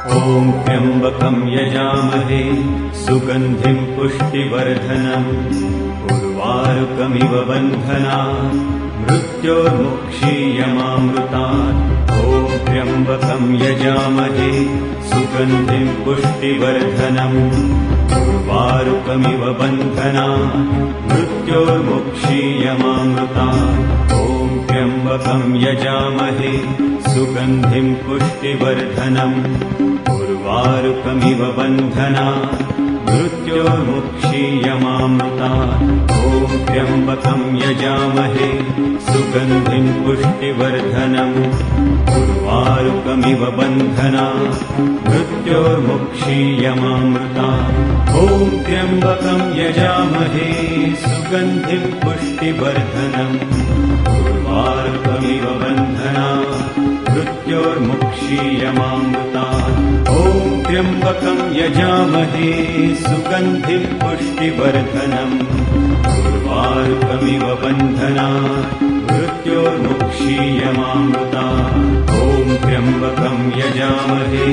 ॐ त्र्यम्बकं यजामहे सुगन्धिं पुष्टिवर्धनम् उर्वारुकमिव बन्धनात् मृत्योर्मुक्षीयमामृतात्। ॐ त्र्यम्बकं यजामहे सुगन्धिं पुष्टिवर्धनम् उर्वारुकमिव बन्धनात् मृत्योर्मुक्षीयमामृतात्। ॐ त्र्यम्बकं यजामहे सुगन्धिं पुष्टिवर्धनम् उर्वारुकमिव बन्धनात् मृत्योर्मुक्षीयमामृतात्। ॐ त्र्यम्बकं यजामहे सुगन्धिं पुष्टिवर्धनम् उर्वारुकमिव बन्धनात् मृत्योर्मुक्षीयमामृतात्। ॐ त्र्यम्बकं यजामहे सुगन्धिं पुष्टिवर्धनम् उर्वारुकमिव बन्धनात् मृत्योर्मुक्षीयमामृतात्। ॐ त्र्यम्बकं यजामहे सुगन्धिं पुष्टिवर्धनम् उर्वारुकमिव बन्धनात् मृत्योर्मुक्षीयमामृतात्। ॐ त्र्यम्बकं यजामहे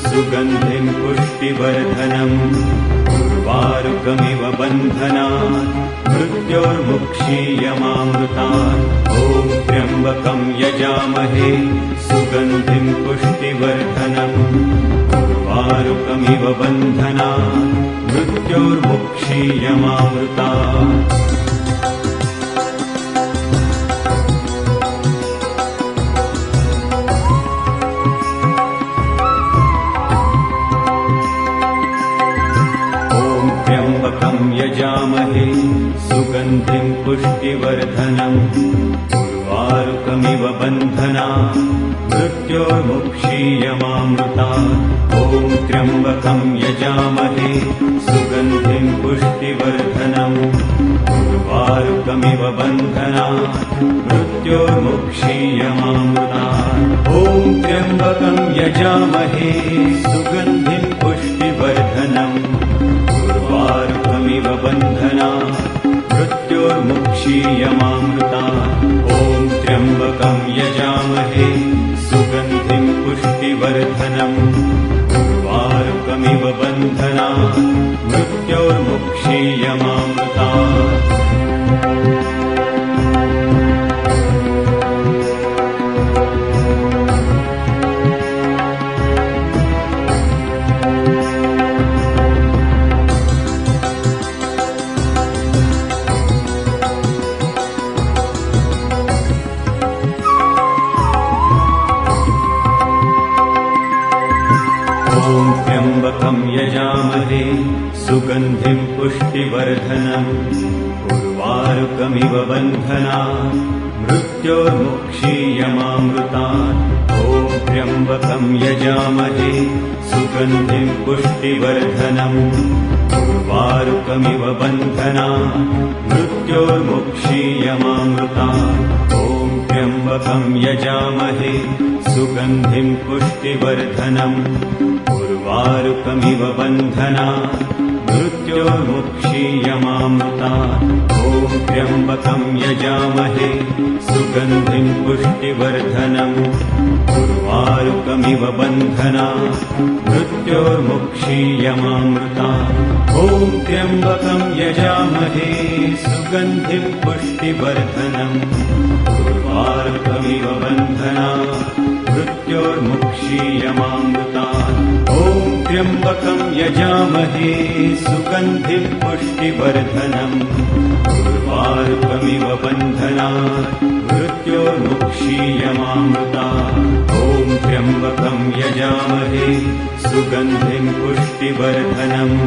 सुगन्धिं पुष्टिवर्धनम् उर्वारुकमिव बन्धनात् मृत्योर्मुक्षीयमामृतात्। ॐ त्र्यम्बकं यजामहे सुगन्धिं पुष्टिवर्धनम् उर्वारुकमिव बन्धनात् मृत्योर्मुक्षीयमामृतात्। यजामहे सुगन्धिं पुष्टिवर्धनम् उर्वारुकमिव बन्धनात् मृत्योर्मुक्षीयमामृतात्। ॐ त्र्यम्बकं यजामहे सुगन्धिं पुष्टिवर्धनम् उर्वारुकमिव बन्धनात् मृत्योर्मुक्षीयमामृतात्। ॐ त्र्यम्बकं यजामहे सुगन्धिं पुष्टिवर्धनम् उर्वारुकमिव बन्धनात् मृत्योर्मुक्षीयमामृतात्। ॐ त्र्यम्बकं यजामहे सुगन्धिं पुष्टिवर्धनम् उर्वारुकमिव बन्धनात् मृत्योर्मुक्षीयमामृतात्। ॐ त्र्यम्बकं यजामहे सुगन्धिं पुष्टिवर्धनम् उर्वारुकमिव बन्धनात् मृत्योर्मुक्षीयमामृतात्। ॐ त्र्यम्बकं यजामहे सुगन्धिं पुष्टिवर्धनम् उर्वारुकमिव बन्धनात् मृत्योर्मुक्षीयमामृतात्। ॐ त्र्यम्बकं यजामहे सुगन्धिं पुष्टिवर्धनम् उर्वारुकमिव बन्धनात् मृत्योर्मुक्षीयमामृतात्। ॐ त्र्यम्बकं यजामहे सुगन्धिं पुष्टिवर्धनम् उर्वारुकमिव बन्धनात् मृत्योर्मुक्षीयमामृतात्। ॐ त्र्यम्बकं यजामहे सुगन्धिं पुष्टिवर्धनम् उर्वारुकमिव बन्धनात् मृत्योर्मुक्षीयमामृतात्। ॐ त्र्यम्बकं यजामहे सुगन्धिं पुष्टिवर्धनम् उर्वारुकमिव बन्धनात् मृत्योर्मुक्षीयमामृतात्। ॐ त्र्यम्बकं यजामहे सुगन्धिं पुष्टिवर्धनम्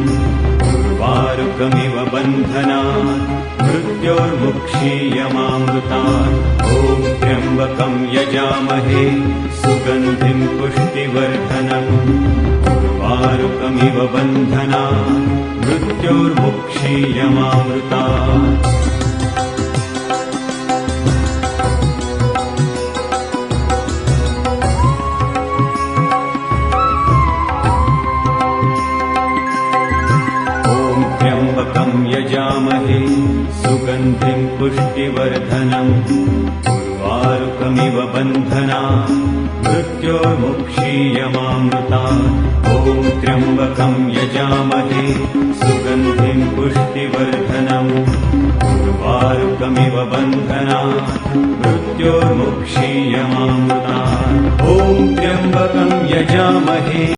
उर्वारुकमिव बन्धनात् मृत्योर्मुक्षीयमामृतात्। ॐ त्र्यम्बकं यजामहे सुगन्धिं पुष्टिवर्धनम् उर्वारुकमिव बन्धनात् मृत्योर्मुक्षीयमामृतात्। यजामहे सुगन्धिं पुष्टिवर्धनम् उर्वारुकमिव उर्वारुकमिव बन्धना मृत्योर्मुक्षीयमामृतात् ॐ त्र्यम्बकं यजामहे सुगन्धिं पुष्टिवर्धनम् उर्वारुकमिव बन्धना मृत्योर्मुक्षीयमामृतात् ॐ त्र्यम्बकं यजामहे